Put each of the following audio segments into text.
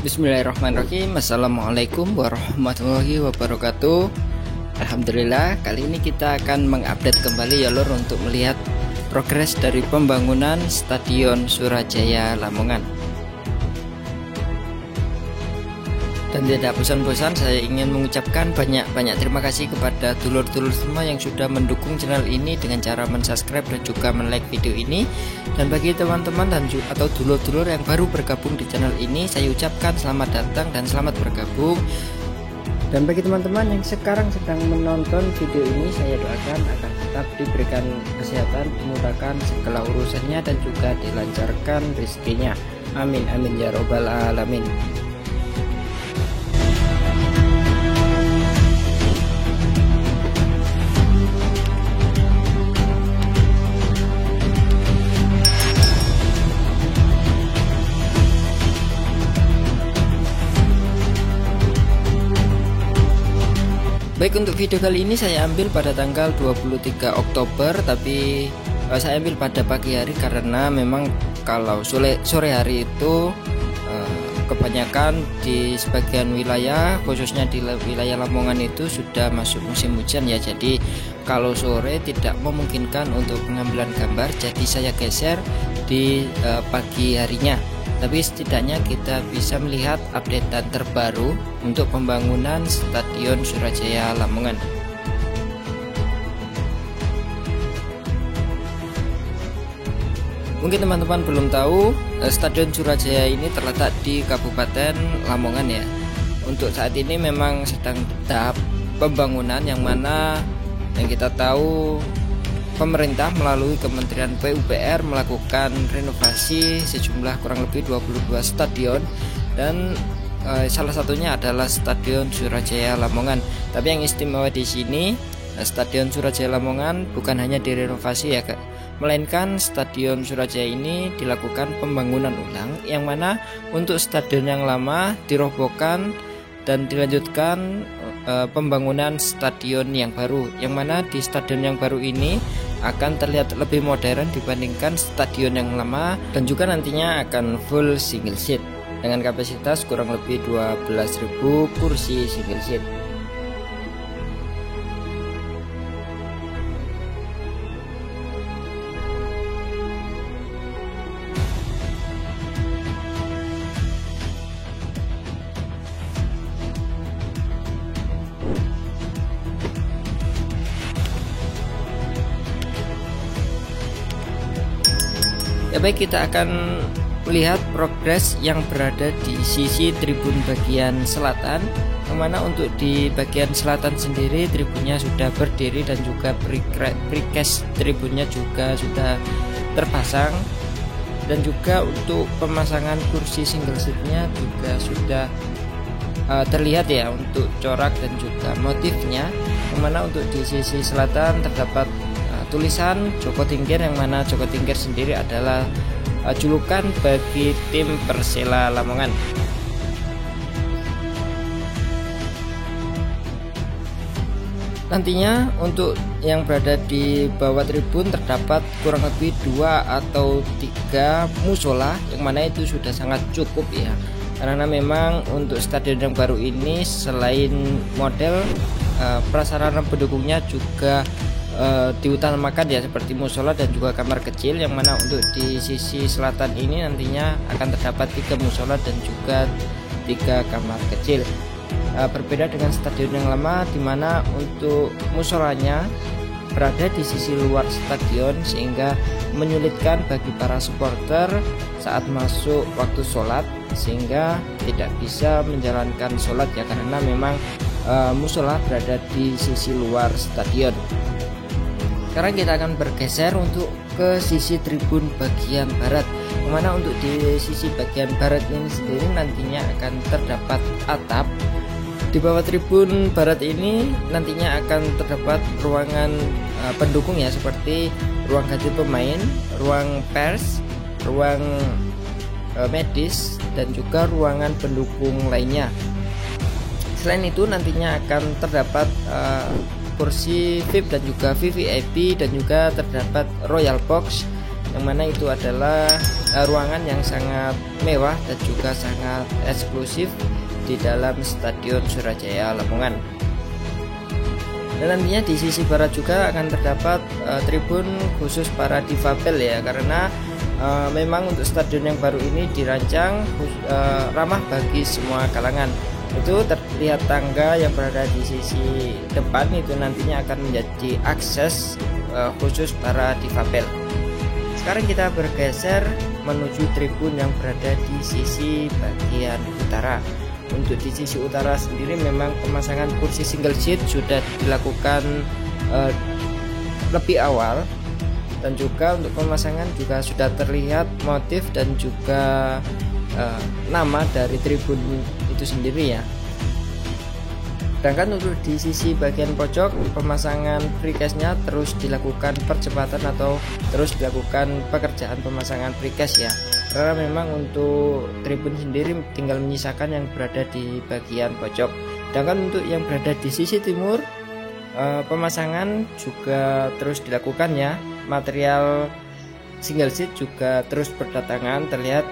Bismillahirrahmanirrahim. Assalamualaikum warahmatullahi wabarakatuh. Alhamdulillah, kali ini kita akan mengupdate kembali ya lor, untuk melihat progres dari pembangunan Stadion Surajaya Lamongan. Dan tidak bosan-bosan, saya ingin mengucapkan banyak terima kasih kepada dulur-dulur semua yang sudah mendukung channel ini dengan cara mensubscribe dan juga like video ini. Dan bagi teman-teman atau dulur-dulur yang baru bergabung di channel ini, saya ucapkan selamat datang dan selamat bergabung. Dan bagi teman-teman yang sekarang sedang menonton video ini, saya doakan agar tetap diberikan kesehatan, dimudahkan segala urusannya, dan juga dilancarkan rezekinya. Amin amin ya robbal alamin. Baik, untuk video kali ini saya ambil pada tanggal 23 Oktober, tapi saya ambil pada pagi hari karena memang kalau sore hari itu kebanyakan di sebagian wilayah, khususnya di wilayah Lamongan itu sudah masuk musim hujan ya. Jadi kalau sore tidak memungkinkan untuk pengambilan gambar, jadi saya geser di pagi harinya. Tapi setidaknya kita bisa melihat updatean terbaru untuk pembangunan Stadion Surajaya Lamongan. Mungkin teman-teman belum tahu, Stadion Surajaya ini terletak di Kabupaten Lamongan ya. Untuk saat ini memang sedang tahap pembangunan, yang mana yang kita tahu pemerintah melalui Kementerian PUPR melakukan renovasi sejumlah kurang lebih 22 stadion, dan salah satunya adalah Stadion Surajaya Lamongan. Tapi yang istimewa di sini, Stadion Surajaya Lamongan bukan hanya direnovasi ya Kak, melainkan Stadion Surajaya ini dilakukan pembangunan ulang, yang mana untuk stadion yang lama dirobohkan dan dilanjutkan pembangunan stadion yang baru, yang mana di stadion yang baru ini akan terlihat lebih modern dibandingkan stadion yang lama, dan juga nantinya akan full single seat dengan kapasitas kurang lebih 12.000 kursi single seat. Ya baik, kita akan melihat progres yang berada di sisi tribun bagian selatan, yang mana untuk di bagian selatan sendiri tribunnya sudah berdiri dan juga precast tribunnya juga sudah terpasang, dan juga untuk pemasangan kursi single seatnya juga sudah terlihat ya untuk corak dan juga motifnya, yang mana untuk di sisi selatan terdapat tulisan Joko Tingkir, yang mana Joko Tingkir sendiri adalah julukan bagi tim Persela Lamongan. Nantinya untuk yang berada di bawah tribun terdapat kurang lebih 2 atau 3 musola, yang mana itu sudah sangat cukup ya, karena memang untuk stadion yang baru ini selain model, prasarana pendukungnya juga diutamakan ya, seperti musola dan juga kamar kecil, yang mana untuk di sisi selatan ini nantinya akan terdapat 3 musola dan juga 3 kamar kecil. Berbeda dengan stadion yang lama, di mana untuk musolanya berada di sisi luar stadion, sehingga menyulitkan bagi para supporter saat masuk waktu sholat, sehingga tidak bisa menjalankan sholat ya, karena memang musola berada di sisi luar stadion. Sekarang kita akan bergeser untuk ke sisi tribun bagian barat, yang mana untuk di sisi bagian barat ini sendiri nantinya akan terdapat atap. Di bawah tribun barat ini nantinya akan terdapat ruangan pendukung ya, seperti ruang ganti pemain, ruang pers, ruang medis, dan juga ruangan pendukung lainnya. Selain itu nantinya akan terdapat kursi VIP dan juga VVIP, dan juga terdapat Royal Box yang mana itu adalah ruangan yang sangat mewah dan juga sangat eksklusif di dalam Stadion Surajaya Lamongan. Dan nantinya di sisi barat juga akan terdapat tribun khusus para difabel ya, karena memang untuk stadion yang baru ini dirancang ramah bagi semua kalangan. Itu terlihat tangga yang berada di sisi depan itu nantinya akan menjadi akses khusus para difabel. Sekarang kita bergeser menuju tribun yang berada di sisi bagian utara. Untuk di sisi utara sendiri memang pemasangan kursi single seat sudah dilakukan lebih awal, dan juga untuk pemasangan juga sudah terlihat motif dan juga nama dari tribun itu sendiri ya. Sedangkan untuk di sisi bagian pojok pemasangan precast-nya terus dilakukan percepatan atau terus dilakukan pekerjaan pemasangan precast ya. Karena memang untuk tribun sendiri tinggal menyisakan yang berada di bagian pojok. Sedangkan untuk yang berada di sisi timur pemasangan juga terus dilakukan ya. Material single seat juga terus berdatangan, terlihat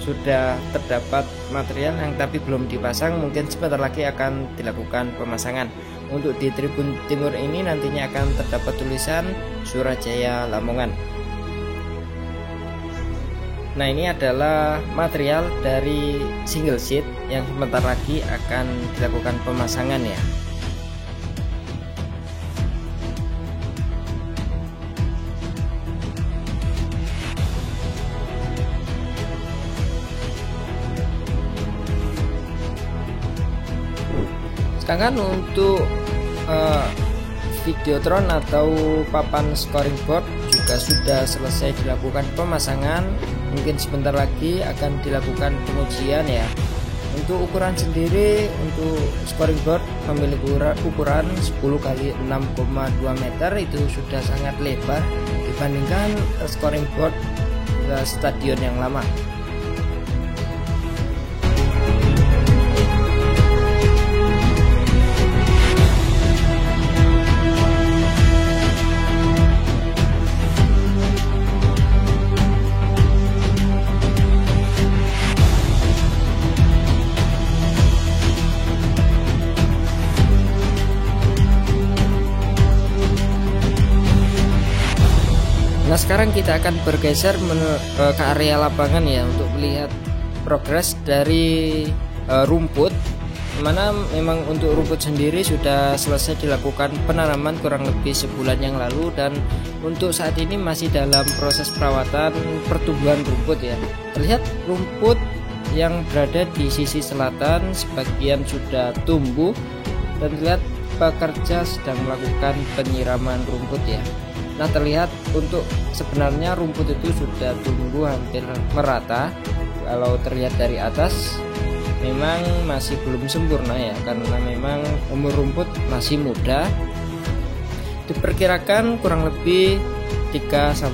sudah terdapat material yang tapi belum dipasang, mungkin sebentar lagi akan dilakukan pemasangan. Untuk di tribun timur ini nantinya akan terdapat tulisan Surajaya Lamongan. Nah, ini adalah material dari single seat yang sebentar lagi akan dilakukan pemasangan ya. Sedangkan untuk Videotron atau papan scoring board juga sudah selesai dilakukan pemasangan, mungkin sebentar lagi akan dilakukan pengujian ya. Untuk ukuran sendiri, untuk scoring board memiliki ukuran 10 x 6,2 meter, itu sudah sangat lebar dibandingkan scoring board stadion yang lama. Nah, sekarang kita akan bergeser ke area lapangan ya, untuk melihat progres dari rumput, dimana memang untuk rumput sendiri sudah selesai dilakukan penanaman kurang lebih sebulan yang lalu, dan untuk saat ini masih dalam proses perawatan pertumbuhan rumput ya. Terlihat rumput yang berada di sisi selatan sebagian sudah tumbuh, dan terlihat pekerja sedang melakukan penyiraman rumput ya. Nah, terlihat untuk sebenarnya rumput itu sudah tumbuh hampir merata. Kalau terlihat dari atas memang masih belum sempurna ya, karena memang umur rumput masih muda. Diperkirakan kurang lebih 3-4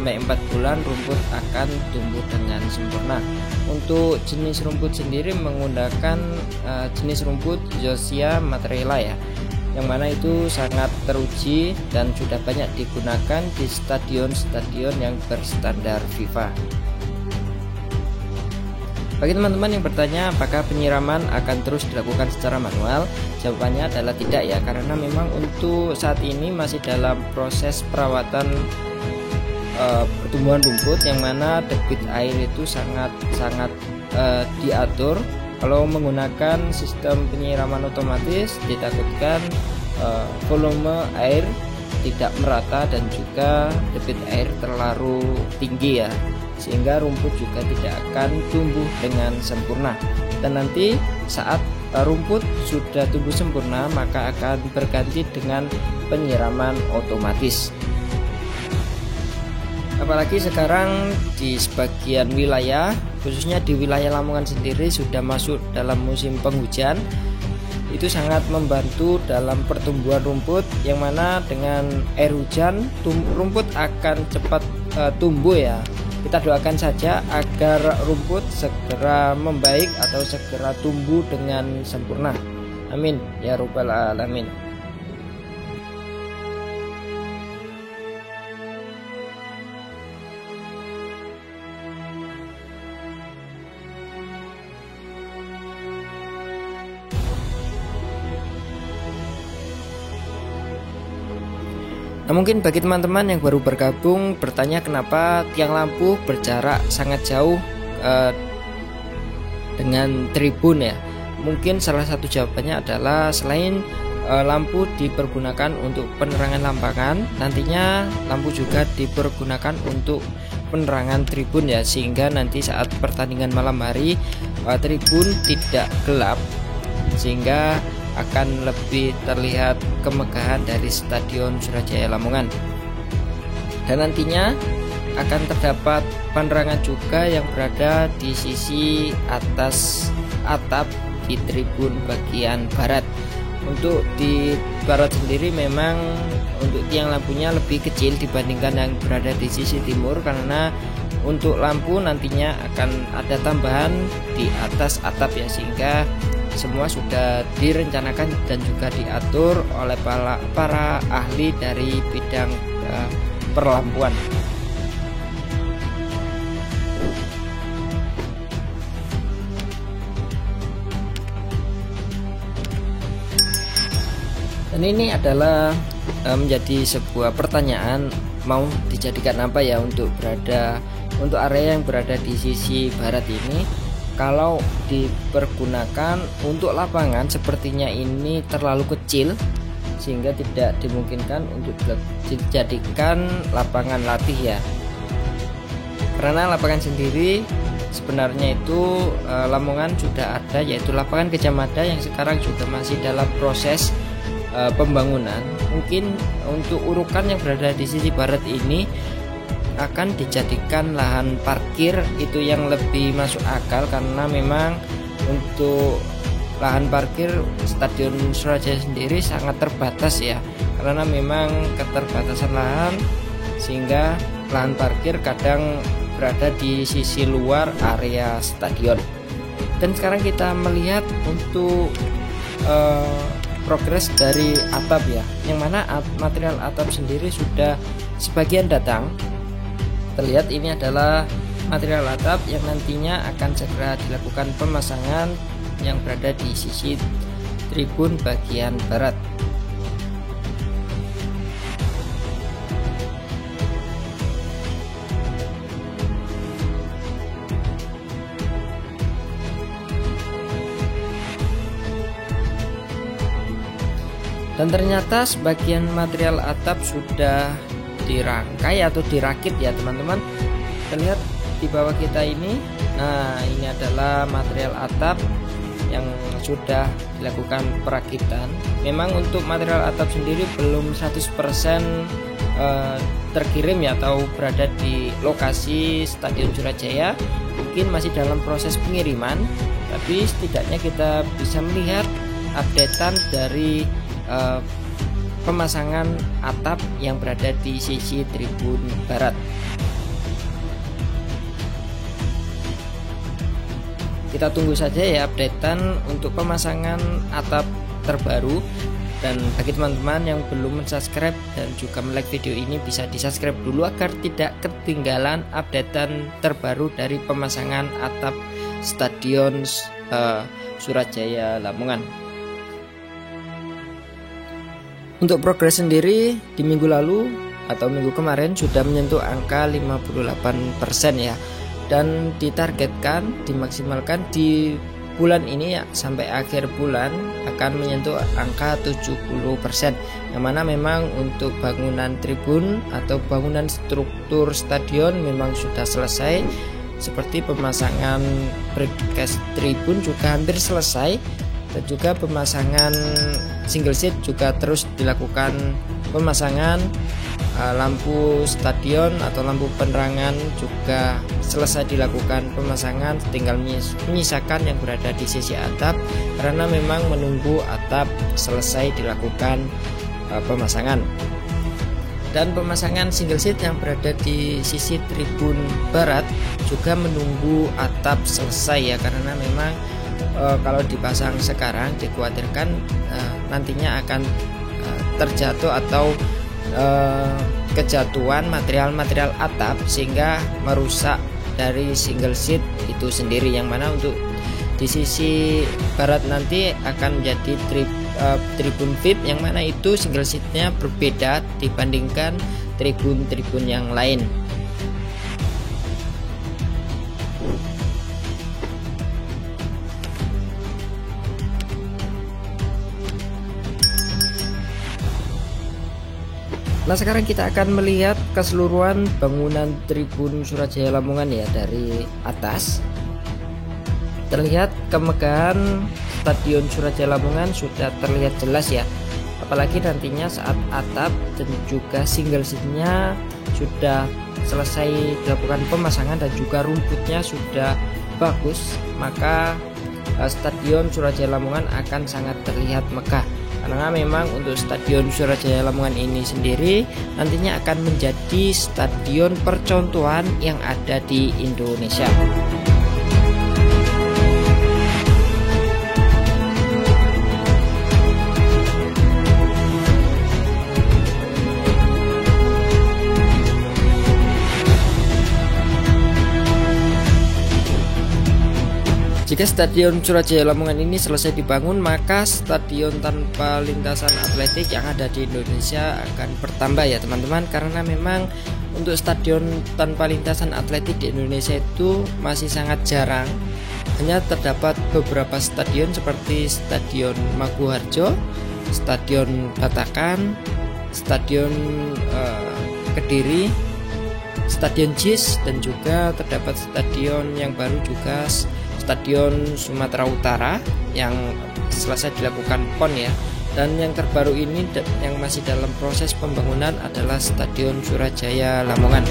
bulan rumput akan tumbuh dengan sempurna. Untuk jenis rumput sendiri menggunakan jenis rumput Zosia Matrela ya, yang mana itu sangat teruji dan sudah banyak digunakan di stadion-stadion yang berstandar FIFA. Bagi teman-teman yang bertanya apakah penyiraman akan terus dilakukan secara manual, jawabannya adalah tidak ya, karena memang untuk saat ini masih dalam proses perawatan pertumbuhan rumput, yang mana debit air itu sangat diatur. Kalau menggunakan sistem penyiraman otomatis ditakutkan volume air tidak merata dan juga debit air terlalu tinggi ya, sehingga rumput juga tidak akan tumbuh dengan sempurna. Dan nanti saat rumput sudah tumbuh sempurna, maka akan berganti dengan penyiraman otomatis. Apalagi sekarang di sebagian wilayah, khususnya di wilayah Lamongan sendiri, sudah masuk dalam musim penghujan. Itu sangat membantu dalam pertumbuhan rumput, yang mana dengan air hujan rumput akan cepat tumbuh ya. Kita doakan saja agar rumput segera membaik atau segera tumbuh dengan sempurna. Amin ya rabbal alamin. Nah, mungkin bagi teman-teman yang baru bergabung bertanya kenapa tiang lampu berjarak sangat jauh dengan tribun ya. Mungkin salah satu jawabannya adalah selain lampu dipergunakan untuk penerangan lapangan, nantinya lampu juga dipergunakan untuk penerangan tribun ya, sehingga nanti saat pertandingan malam hari tribun tidak gelap, sehingga akan lebih terlihat kemegahan dari Stadion Surajaya Lamongan. Dan nantinya akan terdapat penerangan juga yang berada di sisi atas atap di tribun bagian barat. Untuk di barat sendiri memang untuk tiang lampunya lebih kecil dibandingkan yang berada di sisi timur, karena untuk lampu nantinya akan ada tambahan di atas atap ya, sehingga semua sudah direncanakan dan juga diatur oleh para ahli dari bidang perlampuan. Dan ini adalah menjadi sebuah pertanyaan, mau dijadikan apa ya untuk area yang berada di sisi barat ini. Kalau dipergunakan untuk lapangan, sepertinya ini terlalu kecil sehingga tidak dimungkinkan untuk dijadikan lapangan latih ya. Karena lapangan sendiri sebenarnya itu Lamongan sudah ada, yaitu lapangan Gajah Mada yang sekarang juga masih dalam proses pembangunan. Mungkin untuk urukan yang berada di sisi barat ini akan dijadikan lahan parkir, itu yang lebih masuk akal, karena memang untuk lahan parkir Stadion Surajaya sendiri sangat terbatas ya, karena memang keterbatasan lahan sehingga lahan parkir kadang berada di sisi luar area stadion. Dan sekarang kita melihat untuk progres dari atap ya, yang mana material atap sendiri sudah sebagian datang. Terlihat ini adalah material atap yang nantinya akan segera dilakukan pemasangan yang berada di sisi tribun bagian barat. Dan ternyata sebagian material atap sudah dirangkai atau dirakit ya teman-teman. Terlihat di bawah kita ini. Nah, ini adalah material atap yang sudah dilakukan perakitan. Memang untuk material atap sendiri belum 100% terkirim ya, atau berada di lokasi Stadion Surajaya. Mungkin masih dalam proses pengiriman, tapi setidaknya kita bisa melihat updatean dari pemasangan atap yang berada di sisi tribun barat. Kita tunggu saja ya updatean untuk pemasangan atap terbaru. Dan bagi teman-teman yang belum subscribe dan juga like video ini, bisa di subscribe dulu agar tidak ketinggalan updatean terbaru dari pemasangan atap Stadion Surajaya Lamongan. Untuk progres sendiri di minggu lalu atau minggu kemarin sudah menyentuh angka 58% ya, dan ditargetkan dimaksimalkan di bulan ini ya, sampai akhir bulan akan menyentuh angka 70%, yang mana memang untuk bangunan tribun atau bangunan struktur stadion memang sudah selesai, seperti pemasangan broadcast tribun juga hampir selesai, dan juga pemasangan single seat juga terus dilakukan pemasangan. Lampu stadion atau lampu penerangan juga selesai dilakukan pemasangan, tinggal menyisakan yang berada di sisi atap, karena memang menunggu atap selesai dilakukan pemasangan. Dan pemasangan single seat yang berada di sisi tribun barat juga menunggu atap selesai ya, karena memang kalau dipasang sekarang dikhawatirkan nantinya akan terjatuh atau kejatuhan material atap sehingga merusak dari single seat itu sendiri, yang mana untuk di sisi barat nanti akan menjadi tribun VIP, yang mana itu single seatnya berbeda dibandingkan tribun-tribun yang lain. Nah, sekarang kita akan melihat keseluruhan bangunan Tribun Surajaya Lamongan ya dari atas. Terlihat kemegahan Stadion Surajaya Lamongan sudah terlihat jelas ya. Apalagi nantinya saat atap dan juga single seatnya sudah selesai dilakukan pemasangan dan juga rumputnya sudah bagus, maka Stadion Surajaya Lamongan akan sangat terlihat megah. Karena memang untuk Stadion Surajaya Lamongan ini sendiri nantinya akan menjadi stadion percontohan yang ada di Indonesia. Jika Stadion Surajaya Lamongan ini selesai dibangun, maka stadion tanpa lintasan atletik yang ada di Indonesia akan bertambah ya teman-teman. Karena memang untuk stadion tanpa lintasan atletik di Indonesia itu masih sangat jarang. Hanya terdapat beberapa stadion seperti Stadion Maguwarjo, Stadion Batakan, Stadion Kediri, Stadion JIS, dan juga terdapat stadion yang baru juga Stadion Sumatera Utara yang selesai dilakukan PON ya. Dan yang terbaru ini yang masih dalam proses pembangunan adalah Stadion Surajaya Lamongan.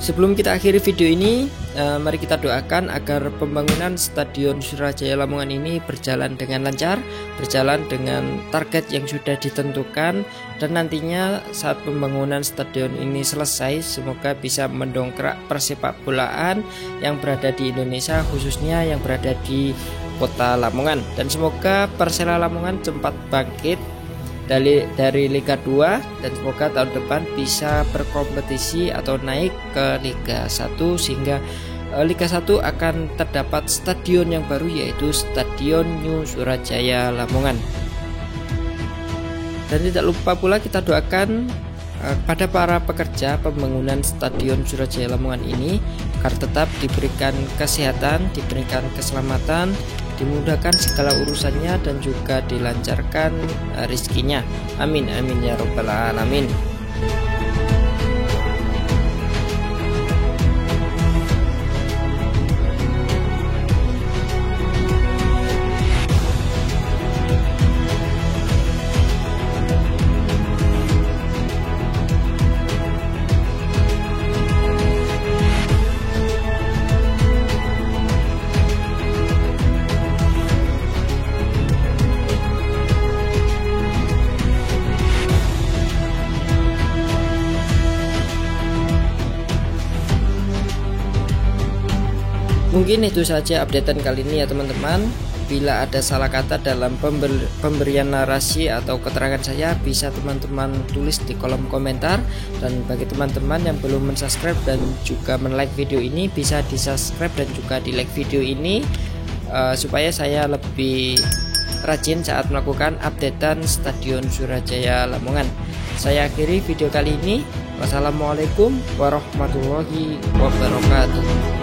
Sebelum kita akhiri video ini, mari kita doakan agar pembangunan Stadion Surajaya Lamongan ini berjalan dengan lancar, berjalan dengan target yang sudah ditentukan, dan nantinya saat pembangunan stadion ini selesai, semoga bisa mendongkrak persepak bolaan yang berada di Indonesia, khususnya yang berada di kota Lamongan. Dan semoga Persela Lamongan cepat bangkit dari Liga 2 dan semoga tahun depan bisa berkompetisi atau naik ke Liga 1, sehingga Liga 1 akan terdapat stadion yang baru, yaitu Stadion New Surajaya Lamongan. Dan tidak lupa pula kita doakan pada para pekerja pembangunan Stadion Surajaya Lamongan ini agar tetap diberikan kesehatan, diberikan keselamatan, dimudahkan segala urusannya, dan juga dilancarkan rezekinya. Amin amin ya robbal alamin. Mungkin itu saja updatean kali ini ya teman-teman. Bila ada salah kata dalam pemberian narasi atau keterangan saya, bisa teman-teman tulis di kolom komentar. Dan bagi teman-teman yang belum mensubscribe dan juga men-like video ini, bisa di-subscribe dan juga di-like video ini supaya saya lebih rajin saat melakukan updatean Stadion Surajaya Lamongan. Saya akhiri video kali ini. Wassalamualaikum warahmatullahi wabarakatuh.